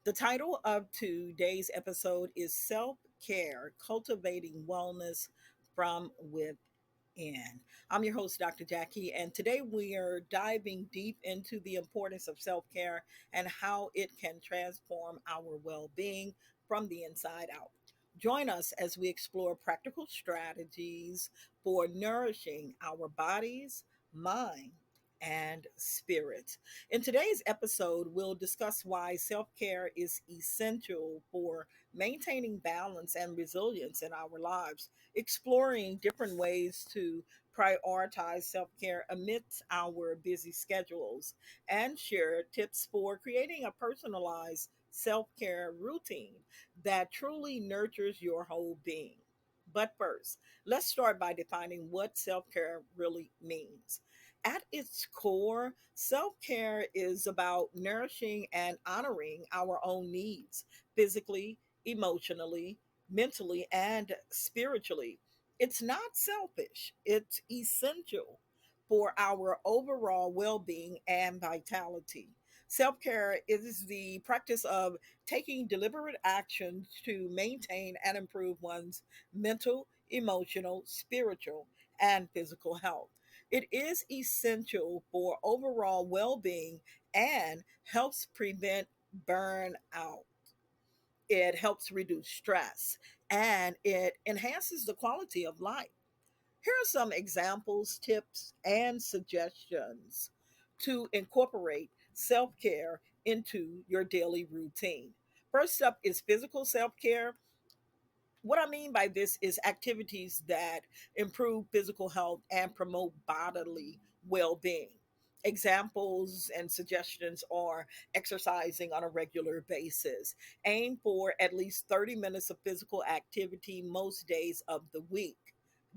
The title of today's episode is Self Care Cultivating Wellness from Within. I'm your host, Dr. Jackie, and today we are diving deep into the importance of self care and how it can transform our well being from the inside out. Join us as we explore practical strategies for nourishing our bodies, mind, and spirit. In today's episode, we'll discuss why self care is essential for maintaining balance and resilience in our lives, exploring different ways to prioritize self care amidst our busy schedules, and share tips for creating a personalized self care routine that truly nurtures your whole being. But first, let's start by defining what self care really means. At its core, self care is about nourishing and honoring our own needs physically, emotionally, mentally, and spiritually. It's not selfish, it's essential for our overall well being and vitality. Self care is the practice of taking deliberate actions to maintain and improve one's mental, emotional, spiritual, and physical health. It is essential for overall well being and helps prevent burnout. It helps reduce stress and it enhances the quality of life. Here are some examples, tips, and suggestions to incorporate self care into your daily routine. First up is physical self care. What I mean by this is activities that improve physical health and promote bodily well being. Examples and suggestions are exercising on a regular basis. Aim for at least 30 minutes of physical activity most days of the week.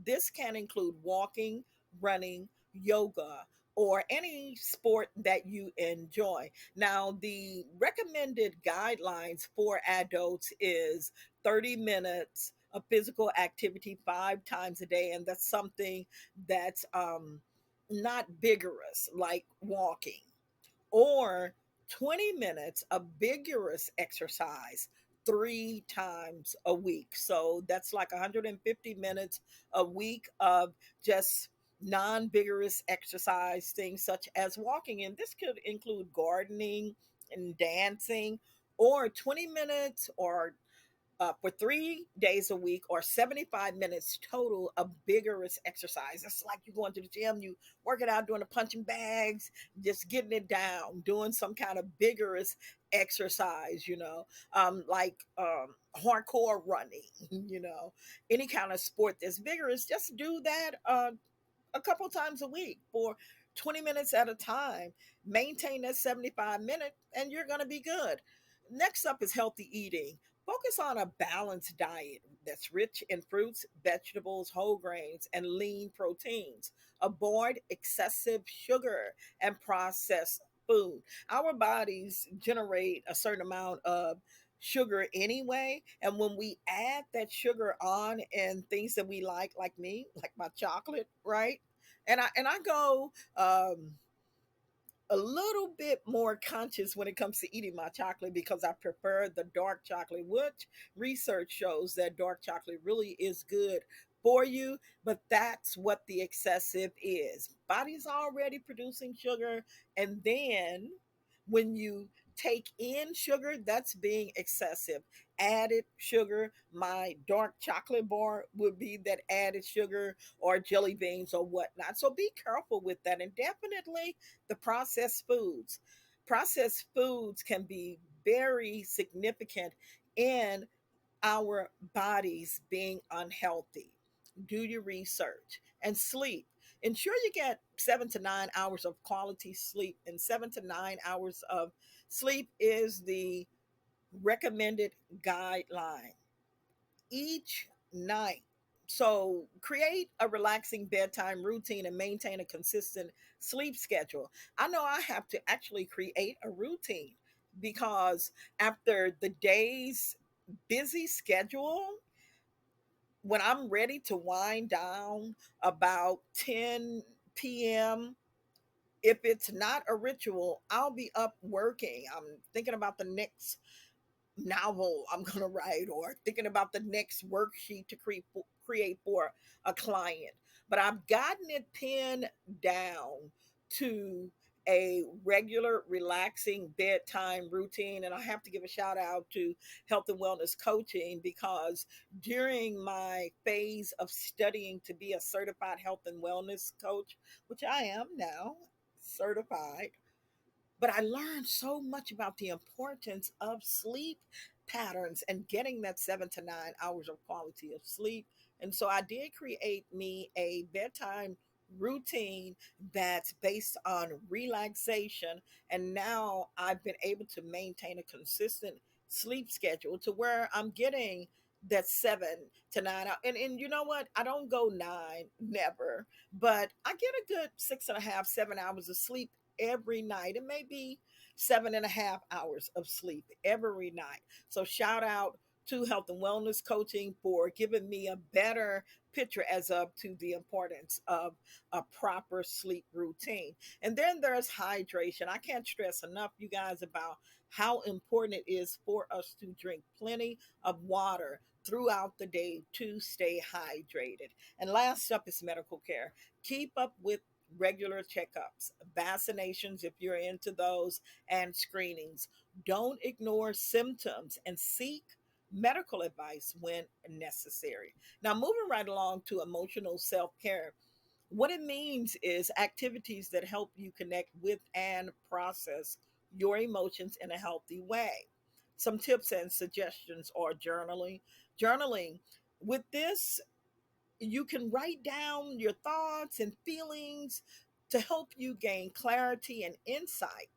This can include walking, running, yoga, or any sport that you enjoy. Now, the recommended guidelines for adults is 30 minutes of physical activity 5 times a day. And that's something that's not vigorous, like walking, or 20 minutes of vigorous exercise 3 times a week. So that's like 150 minutes a week of just non vigorous exercise, things such as walking. And this could include gardening and dancing, or 20 minutes or for 3 days a week, or 75 minutes total of vigorous exercise. It's like you going to the gym, you work it out, doing the punching bags, just getting it down, doing some kind of vigorous exercise, hardcore running, any kind of sport that's vigorous. Just do that a couple times a week for 20 minutes at a time. Maintain that 75 minutes, and you're going to be good. Next up is healthy eating. Focus on a balanced diet that's rich in fruits, vegetables, whole grains, and lean proteins. Avoid excessive sugar and processed food. Our bodies generate a certain amount of sugar anyway, and when we add that sugar on and things that we like me, like my chocolate, right? And I go a little bit more conscious when it comes to eating my chocolate because I prefer the dark chocolate, which research shows that dark chocolate really is good for you, but that's what the excessive is. Body's already producing sugar, and then when you take in sugar, that's being excessive. Added sugar, my dark chocolate bar would be that added sugar, or jelly beans or whatnot. So be careful with that. And definitely the processed foods. Processed foods can be very significant in our bodies being unhealthy. Do your research and sleep. Ensure you get 7 to 9 hours of quality sleep, and 7 to 9 hours of sleep is the recommended guideline each night. So create a relaxing bedtime routine and maintain a consistent sleep schedule. I know I have to actually create a routine because after the day's busy schedule, when I'm ready to wind down about 10 p.m., if it's not a ritual, I'll be up working. I'm thinking about the next novel I'm going to write, or thinking about the next worksheet to create for a client. But I've gotten it pinned down to a regular, relaxing bedtime routine. And I have to give a shout out to health and wellness coaching, because during my phase of studying to be a certified health and wellness coach, which I am now certified, but I learned so much about the importance of sleep patterns and getting that 7 to 9 hours of quality of sleep. And so I did create me a bedtime routine that's based on relaxation. And now I've been able to maintain a consistent sleep schedule to where I'm getting that 7 to 9 hours. And you know what? I don't go nine, never, but I get a good 6.5, 7 hours of sleep every night. It may be 7.5 hours of sleep every night. So shout out to health and wellness coaching for giving me a better picture as up to the importance of a proper sleep routine. And then there's hydration. I can't stress enough, you guys, about how important it is for us to drink plenty of water throughout the day to stay hydrated. And last up is medical care. Keep up with regular checkups, vaccinations if you're into those, and screenings. Don't ignore symptoms and seek medical advice when necessary. Now, moving right along to emotional self care, what it means is activities that help you connect with and process your emotions in a healthy way. Some tips and suggestions are journaling. Journaling. With this, you can write down your thoughts and feelings to help you gain clarity and insight.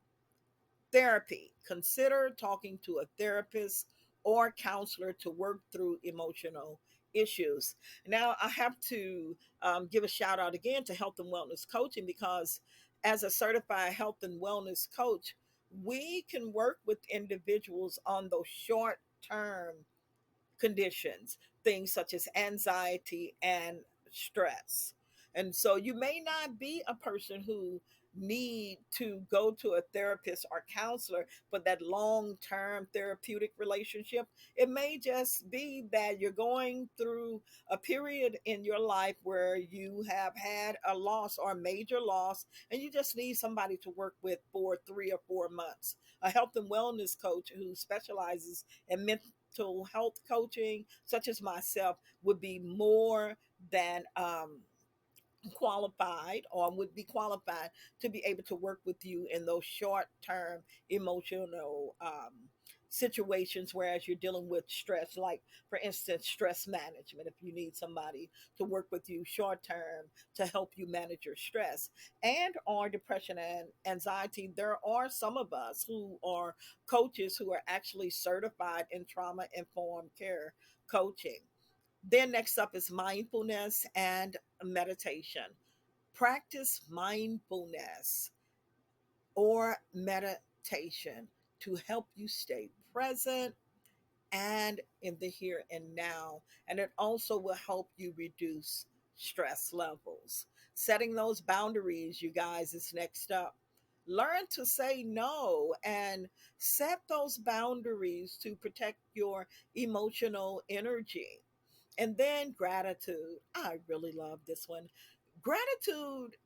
Therapy. Consider talking to a therapist or counselor to work through emotional issues. Now, I have to give a shout out again to health and wellness coaching, because as a certified health and wellness coach, we can work with individuals on those short term conditions, things such as anxiety and stress. And so you may not be a person who need to go to a therapist or counselor for that long-term therapeutic relationship. It may just be that you're going through a period in your life where you have had a loss or a major loss, and you just need somebody to work with for 3 or 4 months. A health and wellness coach who specializes in mental health coaching, such as myself, would be more than qualified, or would be qualified to be able to work with you in those short term emotional situations, whereas you're dealing with stress, like for instance stress management. If you need somebody to work with you short term to help you manage your stress and or depression and anxiety, there are some of us who are coaches who are actually certified in trauma informed care coaching. Then next up is mindfulness and meditation. Practice mindfulness or meditation to help you stay present and in the here and now. And it also will help you reduce stress levels. Setting those boundaries, you guys, is next up. Learn to say no and set those boundaries to protect your emotional energy. And then gratitude. I really love this one. Gratitude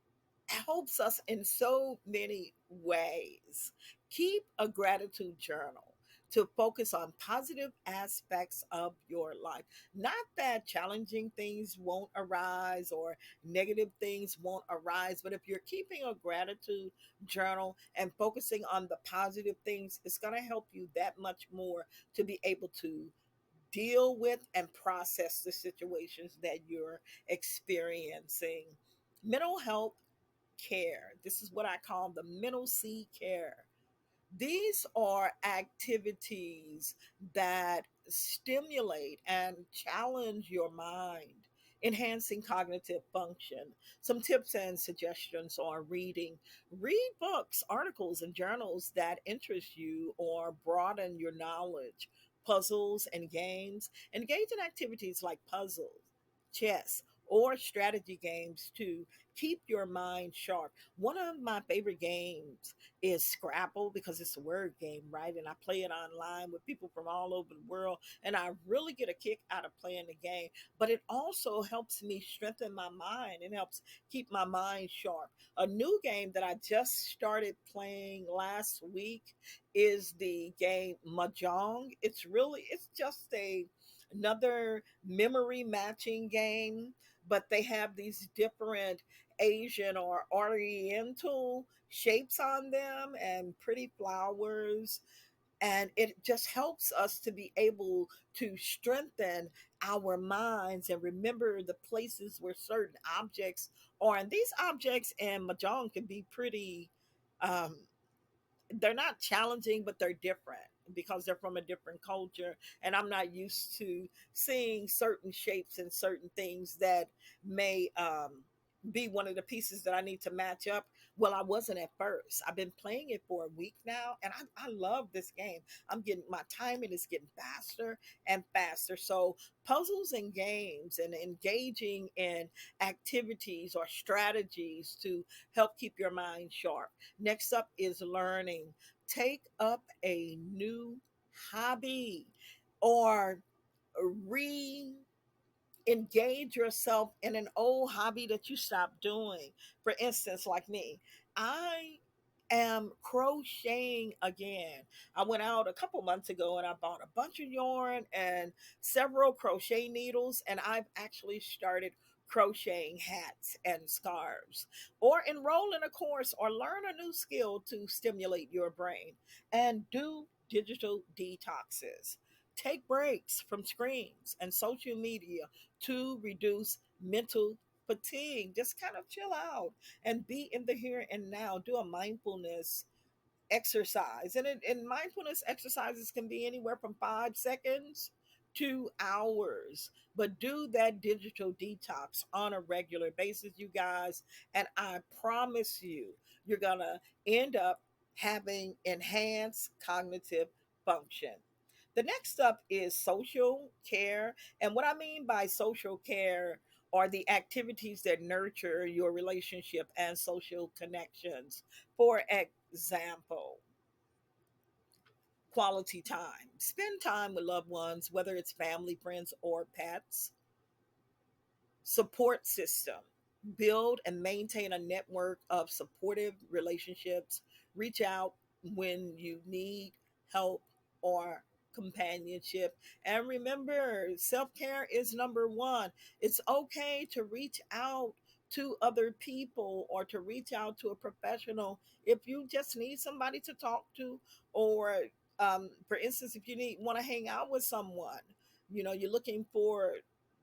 helps us in so many ways. Keep a gratitude journal to focus on positive aspects of your life. Not that challenging things won't arise or negative things won't arise, but if you're keeping a gratitude journal and focusing on the positive things, it's going to help you that much more to be able to deal with and process the situations that you're experiencing. Mental health care. This is what I call the mental C care. These are activities that stimulate and challenge your mind, enhancing cognitive function. Some tips and suggestions are reading. Read books, articles, and journals that interest you or broaden your knowledge. Puzzles and games. Engage in activities like puzzles, chess, or strategy games to keep your mind sharp. One of my favorite games is Scrabble because it's a word game, right? And I play it online with people from all over the world, and I really get a kick out of playing the game. But it also helps me strengthen my mind and helps keep my mind sharp. A new game that I just started playing last week is the game Mahjong. It's just a another memory matching game, but they have these different Asian or Oriental shapes on them and pretty flowers. And it just helps us to be able to strengthen our minds and remember the places where certain objects are. And these objects in Mahjong can be pretty um, they're not challenging, but they're different because they're from a different culture. And I'm not used to seeing certain shapes and certain things that may be one of the pieces that I need to match up. Well, I wasn't at first. I've been playing it for a week now, and I love this game. I'm getting my timing is getting faster and faster. So, puzzles and games and engaging in activities or strategies to help keep your mind sharp. Next up is learning. Take up a new hobby or re engage yourself in an old hobby that you stopped doing. For instance, like me, I am crocheting again. I went out a couple months ago and I bought a bunch of yarn and several crochet needles, and I've actually started crocheting hats and scarves, or enroll in a course or learn a new skill to stimulate your brain, and do digital detoxes. Take breaks from screens and social media to reduce mental fatigue. Just kind of chill out and be in the here and now. Do a mindfulness exercise. And mindfulness exercises can be anywhere from 5 seconds to hours. But do that digital detox on a regular basis, you guys. And I promise you, you're going to end up having enhanced cognitive function. The next up is social care. And what I mean by social care are the activities that nurture your relationship and social connections. For example, quality time. Spend time with loved ones, whether it's family, friends, or pets. Support system. Build and maintain a network of supportive relationships. Reach out when you need help or companionship. And remember, self care is number one. It's okay to reach out to other people or to reach out to a professional if you just need somebody to talk to, or for instance, if you need want to hang out with someone, you're looking for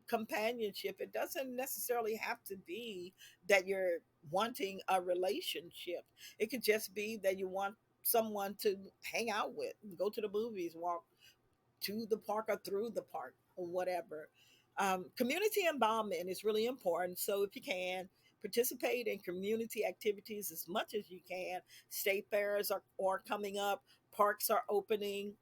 companionship. It doesn't necessarily have to be that you're wanting a relationship. It could just be that you want someone to hang out with, go to the movies, walk to the park or through the park or whatever. Community involvement is really important. So if you can, participate in community activities as much as you can. State fairs are coming up, parks are opening,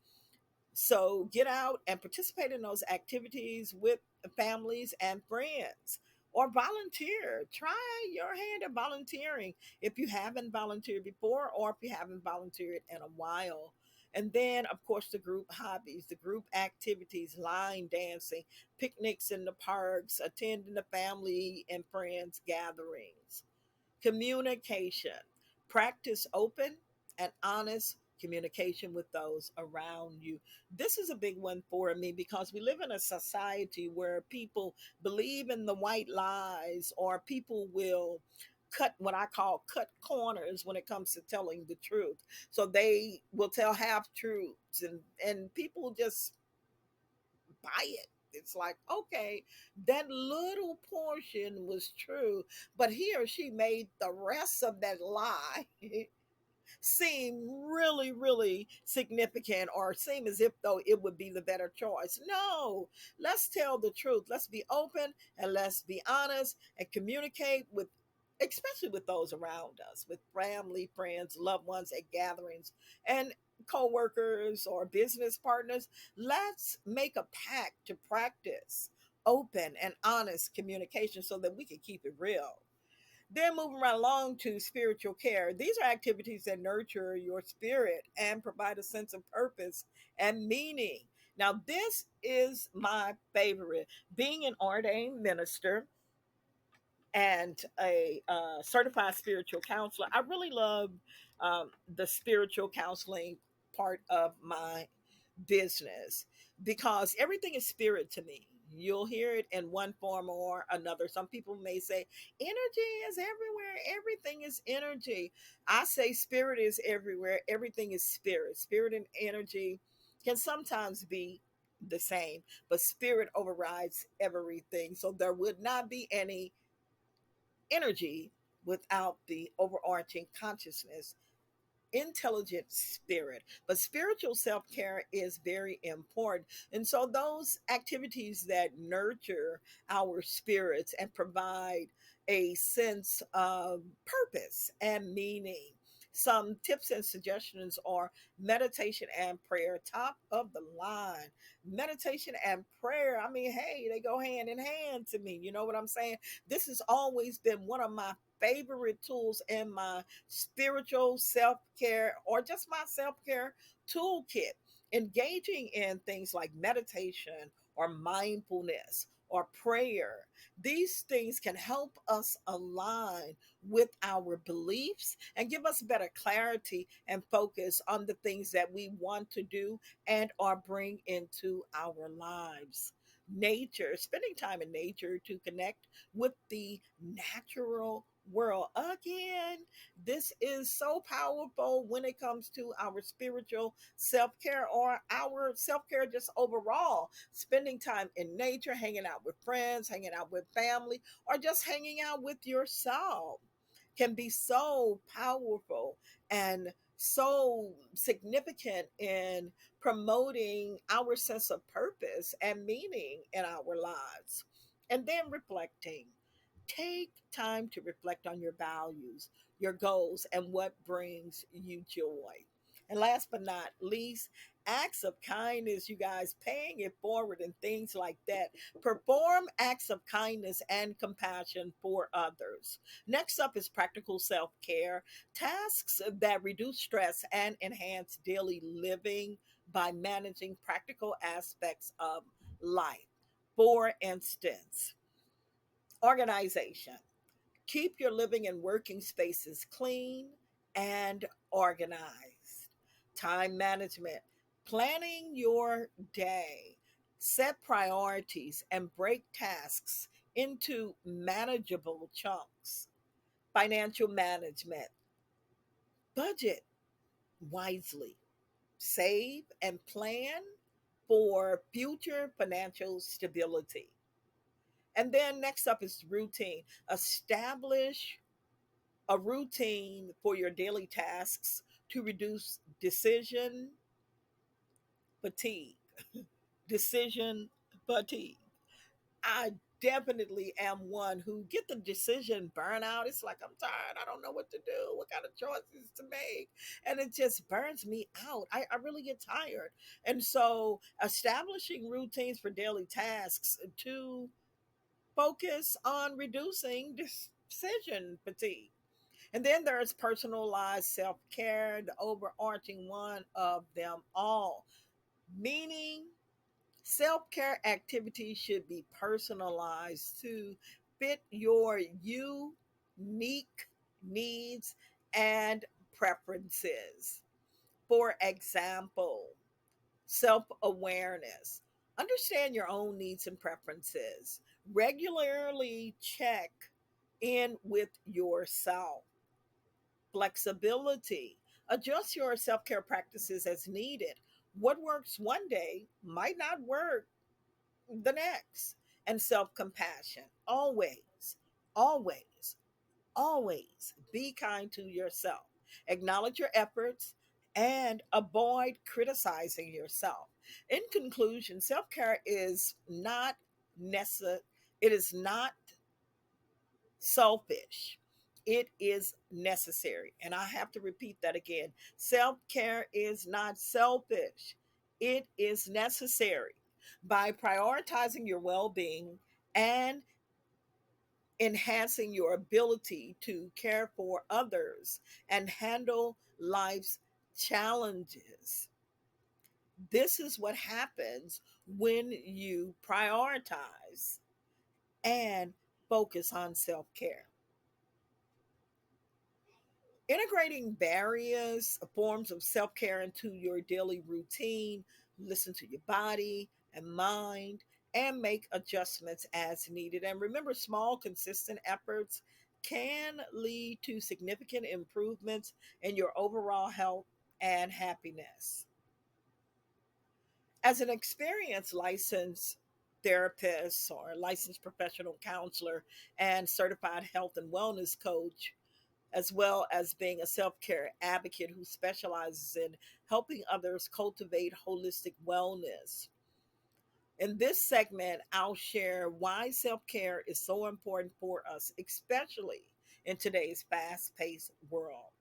so get out and participate in those activities with families and friends, or volunteer. Try your hand at volunteering if you haven't volunteered before or if you haven't volunteered in a while. And then, of course, the group hobbies, the group activities, line dancing, picnics in the parks, attending the family and friends gatherings. Communication. Practice open and honest communication with those around you. This is a big one for me because we live in a society where people believe in the white lies, or people will cut what I call cut corners when it comes to telling the truth. So they will tell half truths, and people just buy it. It's like, okay, that little portion was true, but he or she made the rest of that lie seem really, really significant, or seem as if though it would be the better choice. No, let's tell the truth. Let's be open and let's be honest and communicate with, especially with those around us, with family, friends, loved ones at gatherings, and co-workers or business partners. Let's make a pact to practice open and honest communication so that we can keep it real. Then moving right along to spiritual care. These are activities that nurture your spirit and provide a sense of purpose and meaning. Now, this is my favorite. Being an ordained minister and a certified spiritual counselor, I really love the spiritual counseling part of my business because everything is spirit to me. You'll hear it in one form or another. Some people may say energy is everywhere, everything is energy. I say spirit is everywhere, everything is spirit. Spirit and energy can sometimes be the same, but spirit overrides everything. So there would not be any energy without the overarching consciousness, intelligent spirit. But spiritual self care is very important. And so, those activities that nurture our spirits and provide a sense of purpose and meaning. Some tips and suggestions are meditation and prayer, top of the line. Meditation and prayer, I mean, hey, they go hand in hand to me. You know what I'm saying? This has always been one of my favorite tools in my spiritual self care or just my self care toolkit. Engaging in things like meditation or mindfulness or prayer, these things can help us align with our beliefs and give us better clarity and focus on the things that we want to do and or bring into our lives. Nature, spending time in nature to connect with the natural world. Again, this is so powerful when it comes to our spiritual self care or our self care just overall. Spending time in nature, hanging out with friends, hanging out with family, or just hanging out with yourself can be so powerful and so significant in promoting our sense of purpose and meaning in our lives. And then reflecting. Take time to reflect on your values, your goals, and what brings you joy. And last but not least, acts of kindness, you guys, paying it forward and things like that. Perform acts of kindness and compassion for others. Next up is practical self care, tasks that reduce stress and enhance daily living by managing practical aspects of life. For instance, organization. Keep your living and working spaces clean and organized. Time management. Planning your day. Set priorities and break tasks into manageable chunks. Financial management. Budget wisely. Save and plan for future financial stability. And then next up is routine. Establish a routine for your daily tasks to reduce decision fatigue. Decision fatigue. I definitely am one who get the decision burnout. It's like I'm tired. I don't know what to do, what kind of choices to make. And it just burns me out. I really get tired. And so establishing routines for daily tasks to focus on reducing decision fatigue. And then there's personalized self care, the overarching one of them all, meaning self care activities should be personalized to fit your unique needs and preferences. For example, self awareness. Understand your own needs and preferences. Regularly check in with yourself. Flexibility. Adjust your self care practices as needed. What works one day might not work the next. And self compassion. Always, always, always be kind to yourself. Acknowledge your efforts and avoid criticizing yourself. In conclusion, self care is not necessary. It is not selfish. It is necessary. And I have to repeat that again. Self care is not selfish, it is necessary. By prioritizing your well being and enhancing your ability to care for others and handle life's challenges. This is what happens when you prioritize and focus on self care. Integrating various forms of self care into your daily routine, listen to your body and mind, and make adjustments as needed. And remember, small, consistent efforts can lead to significant improvements in your overall health and happiness. As an experienced licensed therapist or licensed professional counselor and certified health and wellness coach, as well as being a self care advocate who specializes in helping others cultivate holistic wellness. In this segment, I'll share why self care is so important for us, especially in today's fast paced world.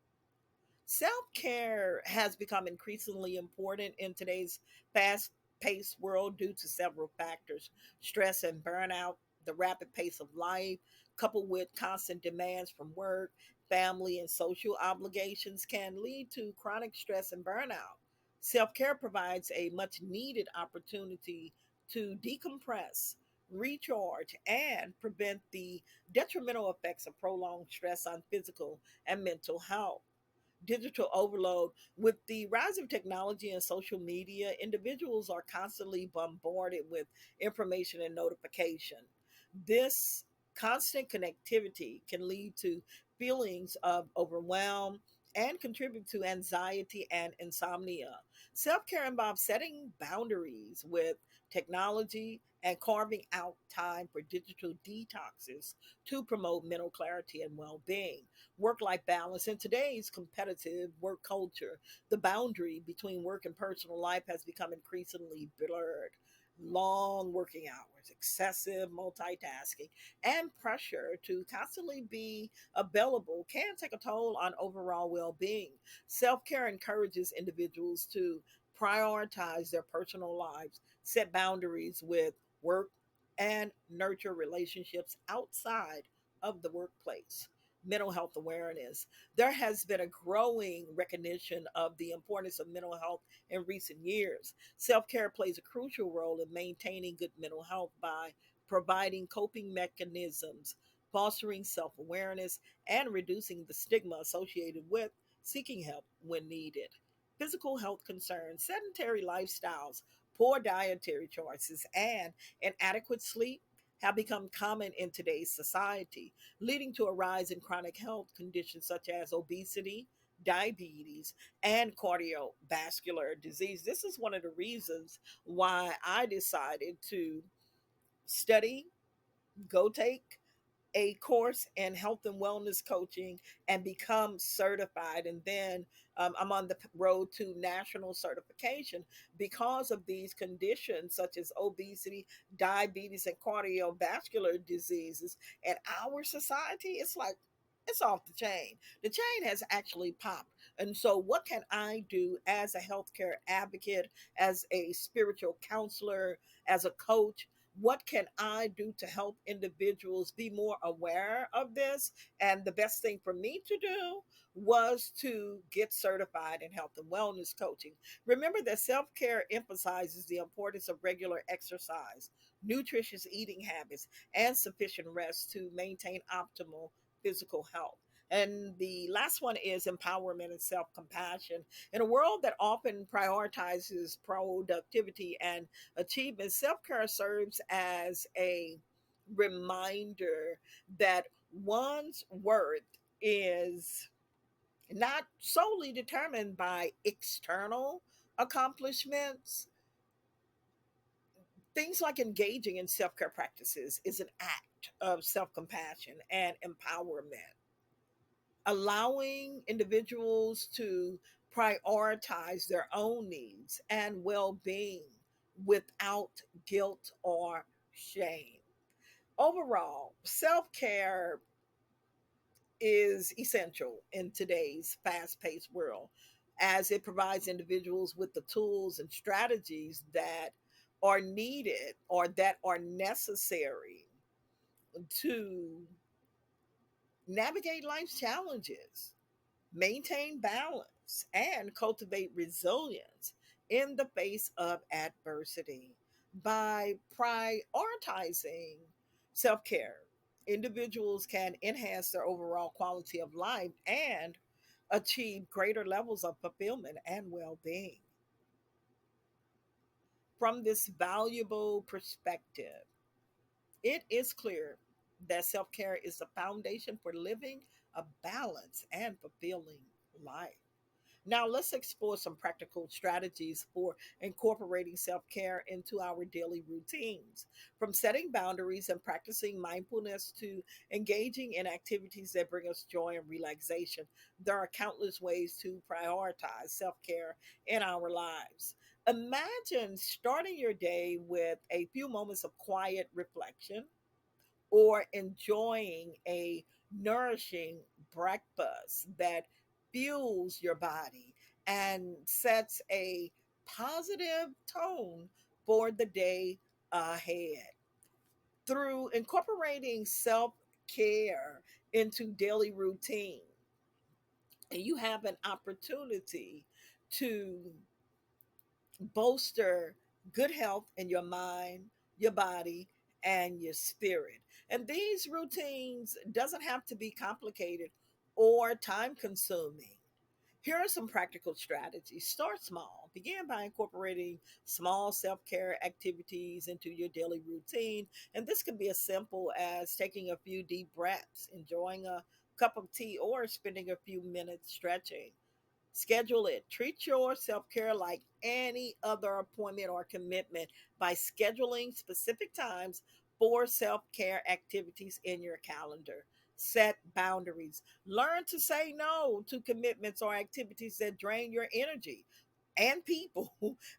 Self care has become increasingly important in today's fast paced world due to several factors: stress and burnout, the rapid pace of life, coupled with constant demands from work, family, and social obligations, can lead to chronic stress and burnout. Self care provides a much needed opportunity to decompress, recharge, and prevent the detrimental effects of prolonged stress on physical and mental health. Digital overload. With the rise of technology and social media, individuals are constantly bombarded with information and notification. This constant connectivity can lead to feelings of overwhelm and contribute to anxiety and insomnia. Self care involves setting boundaries with technology and carving out time for digital detoxes to promote mental clarity and well being. Work life balance. In today's competitive work culture, the boundary between work and personal life has become increasingly blurred. Long working hours, excessive multitasking, and pressure to constantly be available can take a toll on overall well being. Self care encourages individuals to prioritize their personal lives, set boundaries with work, and nurture relationships outside of the workplace. Mental health awareness. There has been a growing recognition of the importance of mental health in recent years. Self care plays a crucial role in maintaining good mental health by providing coping mechanisms, fostering self awareness, and reducing the stigma associated with seeking help when needed. Physical health concerns, sedentary lifestyles, poor dietary choices, and inadequate sleep have become common in today's society, leading to a rise in chronic health conditions such as obesity, diabetes, and cardiovascular disease. This is one of the reasons why I decided to study, go take a course in health and wellness coaching and become certified. And then I'm on the road to national certification because of these conditions such as obesity, diabetes, and cardiovascular diseases. And our society, it's like, it's off the chain. The chain has actually popped. And so, what can I do as a healthcare advocate, as a spiritual counselor, as a coach? What can I do to help individuals be more aware of this? And the best thing for me to do was to get certified in health and wellness coaching. Remember that self care emphasizes the importance of regular exercise, nutritious eating habits, and sufficient rest to maintain optimal physical health. And the last one is empowerment and self compassion. In a world that often prioritizes productivity and achievement, self care serves as a reminder that one's worth is not solely determined by external accomplishments. Things like engaging in self care practices is an act of self compassion and empowerment, allowing individuals to prioritize their own needs and well being without guilt or shame. Overall, self care is essential in today's fast paced world as it provides individuals with the tools and strategies that are needed or that are necessary to navigate life's challenges, maintain balance, and cultivate resilience in the face of adversity. By prioritizing self care, individuals can enhance their overall quality of life and achieve greater levels of fulfillment and well being. From this valuable perspective, it is clear that self care is the foundation for living a balanced and fulfilling life. Now, let's explore some practical strategies for incorporating self care into our daily routines. From setting boundaries and practicing mindfulness to engaging in activities that bring us joy and relaxation, there are countless ways to prioritize self care in our lives. Imagine starting your day with a few moments of quiet reflection or enjoying a nourishing breakfast that fuels your body and sets a positive tone for the day ahead. Through incorporating self care into daily routine, and you have an opportunity to bolster good health in your mind, your body, and your spirit. And these routines doesn't have to be complicated or time consuming. Here are some practical strategies. Start small. Begin by incorporating small self care activities into your daily routine. And this can be as simple as taking a few deep breaths, enjoying a cup of tea, or spending a few minutes stretching. Schedule it. Treat your self care like any other appointment or commitment by scheduling specific times for self care activities in your calendar. Set boundaries. Learn to say no to commitments or activities that drain your energy and people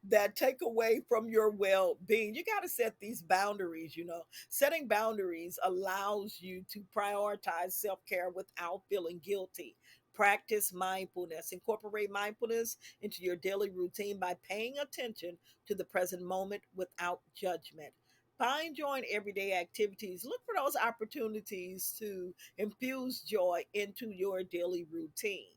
that take away from your well being. You got to set these boundaries, you know. Setting boundaries allows you to prioritize self care without feeling guilty. Practice mindfulness. Incorporate mindfulness into your daily routine by paying attention to the present moment without judgment. Find joy in everyday activities. Look for those opportunities to infuse joy into your daily routine.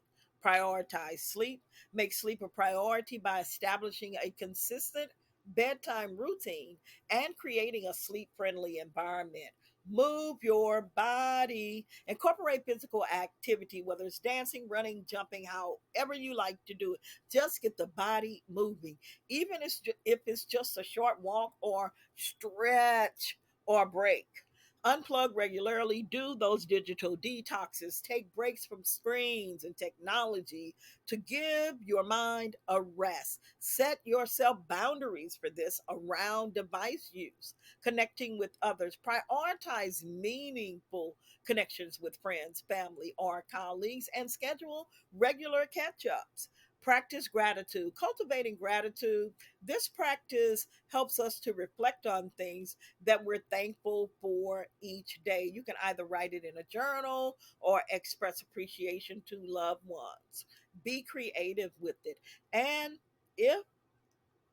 Prioritize sleep. Make sleep a priority by establishing a consistent bedtime routine and creating a sleep friendly environment. Move your body. Incorporate physical activity, whether it's dancing, running, jumping, however you like to do it. Just get the body moving. Even if it's just a short walk or stretch or break. Unplug regularly, do those digital detoxes, take breaks from screens and technology to give your mind a rest. Set yourself boundaries for this around device use, connecting with others. Prioritize meaningful connections with friends, family, or colleagues, and schedule regular catch ups. Practice gratitude. Cultivating gratitude. This practice helps us to reflect on things that we're thankful for each day. You can either write it in a journal or express appreciation to loved ones. Be creative with it. And if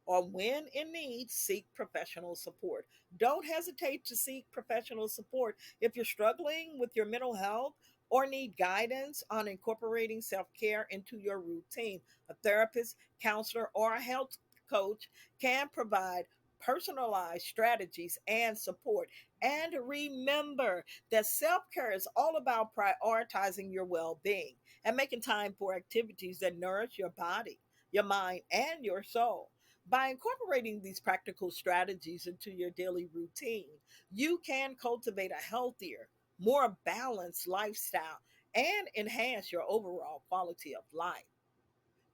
or when in need, seek professional support. Don't hesitate to seek professional support if you're struggling with your mental health or need guidance on incorporating self care into your routine. A therapist, counselor, or a health coach can provide personalized strategies and support. And remember that self care is all about prioritizing your well being and making time for activities that nourish your body, your mind, and your soul. By incorporating these practical strategies into your daily routine, you can cultivate a healthier, more balanced lifestyle and enhance your overall quality of life.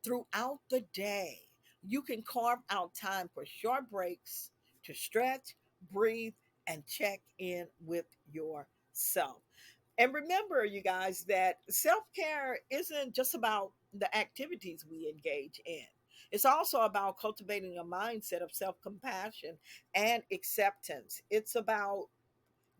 Throughout the day, you can carve out time for short breaks to stretch, breathe, and check in with yourself. And remember, you guys, that self care isn't just about the activities we engage in. It's also about cultivating a mindset of self compassion and acceptance. It's about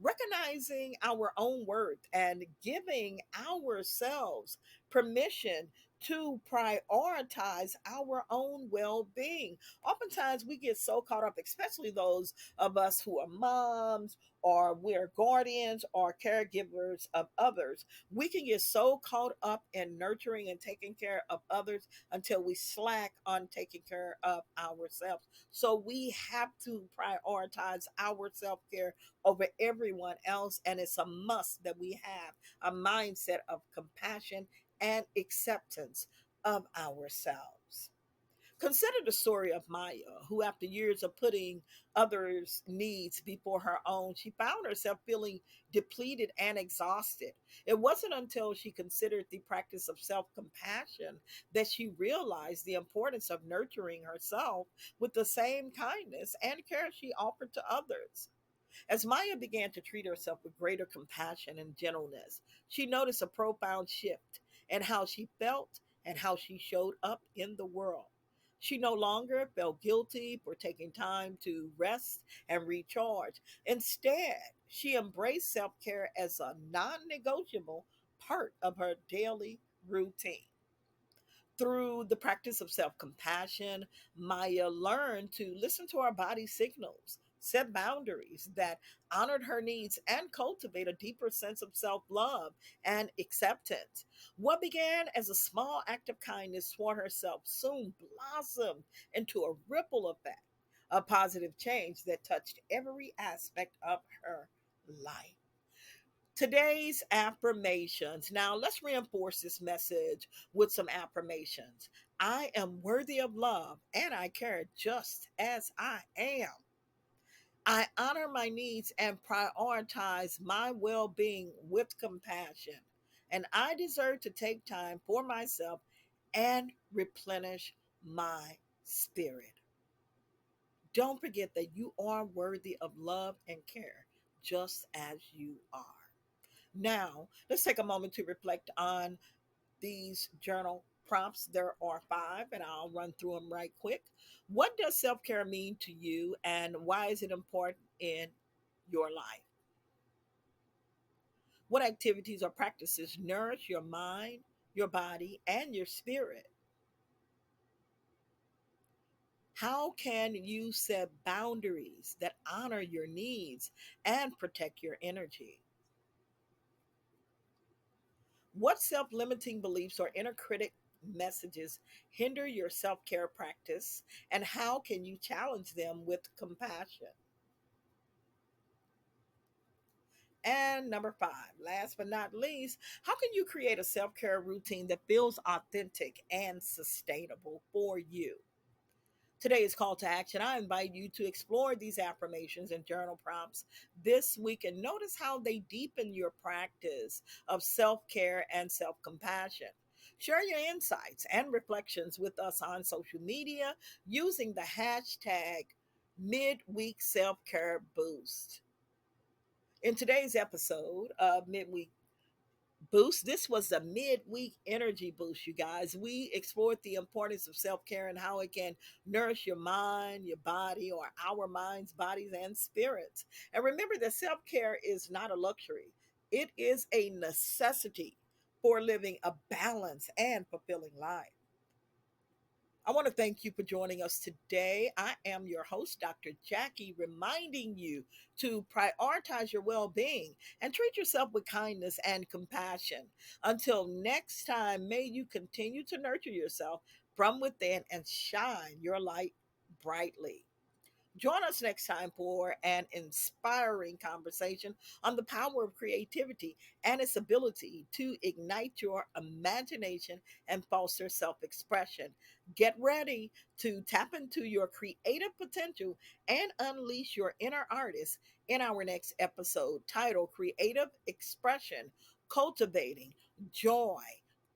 recognizing our own worth and giving ourselves permission to prioritize our own well being. Oftentimes, we get so caught up, especially those of us who are moms or we're guardians or caregivers of others. We can get so caught up in nurturing and taking care of others until we slack on taking care of ourselves. So, we have to prioritize our self care over everyone else. And it's a must that we have a mindset of compassion and acceptance of ourselves. Consider the story of Maya, who, after years of putting others' needs before her own, she found herself feeling depleted and exhausted. It wasn't until she considered the practice of self compassion that she realized the importance of nurturing herself with the same kindness and care she offered to others. As Maya began to treat herself with greater compassion and gentleness, she noticed a profound shift in how she felt and how she showed up in the world. She no longer felt guilty for taking time to rest and recharge. Instead, she embraced self care as a non negotiable part of her daily routine. Through the practice of self compassion, Maya learned to listen to her body's signals, set boundaries that honored her needs, and cultivate a deeper sense of self love and acceptance. What began as a small act of kindness toward herself soon blossomed into a ripple effect, a positive change that touched every aspect of her life. Today's affirmations. Now, let's reinforce this message with some affirmations. I am worthy of love and I care just as I am. I honor my needs and prioritize my well being with compassion. And I deserve to take time for myself and replenish my spirit. Don't forget that you are worthy of love and care just as you are. Now, let's take a moment to reflect on these journal prompts. There are five, and I'll run through them right quick. What does self care mean to you, and why is it important in your life? What activities or practices nourish your mind, your body, and your spirit? How can you set boundaries that honor your needs and protect your energy? What self limiting beliefs or inner critic messages hinder your self care practice, and how can you challenge them with compassion? And number five, last but not least, how can you create a self care routine that feels authentic and sustainable for you? Today's call to action, I invite you to explore these affirmations and journal prompts this week and notice how they deepen your practice of self care and self compassion. Share your insights and reflections with us on social media using the hashtag Midweek Self Care Boost. In today's episode of Midweek Boost, this was the midweek energy boost, you guys. We explored the importance of self care and how it can nourish your mind, your body, or our minds, bodies, and spirits. And remember that self care is not a luxury, it is a necessity for living a balanced and fulfilling life. I want to thank you for joining us today. I am your host, Dr. Jackie, reminding you to prioritize your well being and treat yourself with kindness and compassion. Until next time, may you continue to nurture yourself from within and shine your light brightly. Join us next time for an inspiring conversation on the power of creativity and its ability to ignite your imagination and foster self expression. Get ready to tap into your creative potential and unleash your inner artist in our next episode titled Creative Expression Cultivating Joy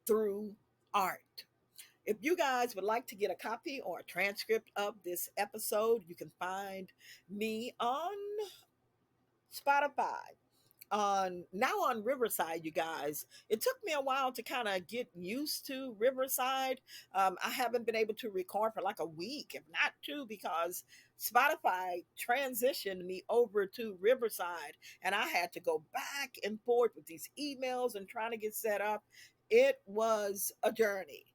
Through Art. If you guys would like to get a copy or a transcript of this episode, you can find me on Spotify. On Riverside, you guys. It took me a while to kind of get used to Riverside. I haven't been able to record for like a week, if not two, because Spotify transitioned me over to Riverside, and I had to go back and forth with these emails and trying to get set up. It was a journey.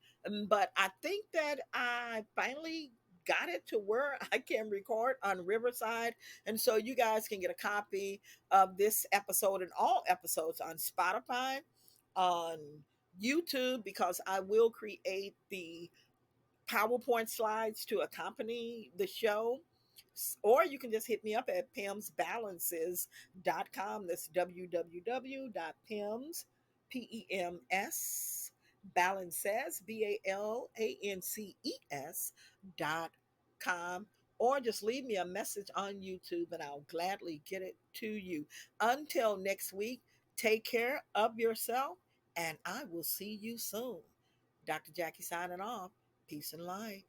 But I think that I finally got it to where I can record on Riverside. And so you guys can get a copy of this episode and all episodes on Spotify, on YouTube, because I will create the PowerPoint slides to accompany the show. Or you can just hit me up at pimsbalances.com. That's www.pims, PEMS, balances, BALANCES.com. Or just leave me a message on YouTube and I'll gladly get it to you. Until next week, take care of yourself and I will see you soon. Dr. Jackie signing off. Peace and light.